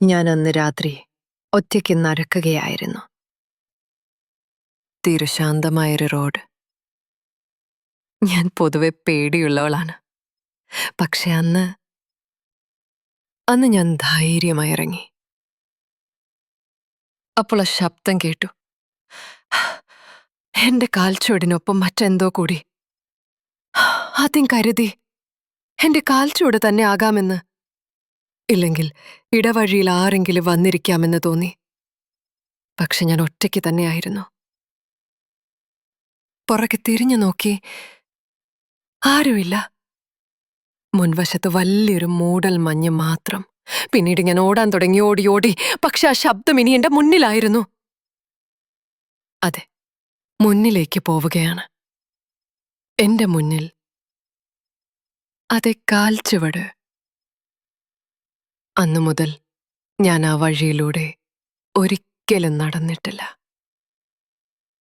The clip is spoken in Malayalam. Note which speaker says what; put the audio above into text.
Speaker 1: ഞാൻ അന്ന് രാത്രി ഒറ്റയ്ക്ക് നടക്കുകയായിരുന്നു. തീരശാന്തമായൊരു റോഡ്. ഞാൻ പൊതുവെ പേടിയുള്ളവളാണ്. പക്ഷെ അന്ന് ഞാൻ ധൈര്യമായി ഇറങ്ങി. അപ്പോൾ ആ ശബ്ദം കേട്ടു. എന്റെ കാൽച്ചുവടിനൊപ്പം മറ്റെന്തോ കൂടി. ആദ്യം കരുതി എന്റെ കാൽച്ചുവട് തന്നെ ആകാമെന്ന്. ഇല്ലെങ്കിൽ ഇടവഴിയിൽ ആരെങ്കിലും വന്നിരിക്കാമെന്ന് തോന്നി. പക്ഷെ ഞാൻ ഒറ്റയ്ക്ക് തന്നെയായിരുന്നു. പുറകെ തിരിഞ്ഞു നോക്കി, ആരുമില്ല. മുൻവശത്ത് വലിയൊരു മൂടൽ മഞ്ഞ് മാത്രം. പിന്നീട് ഞാൻ ഓടാൻ തുടങ്ങി, ഓടി ഓടി. പക്ഷെ ആ ശബ്ദം ഇനി എന്റെ മുന്നിലായിരുന്നു. അതെ, മുന്നിലേക്ക് പോവുകയാണ്. എന്റെ മുന്നിൽ അതെ, കാൽച്ചുവട്. അന്നു മുതൽ ഞാൻ ആ വഴിയിലൂടെ ഒരിക്കലും നടന്നിട്ടില്ല.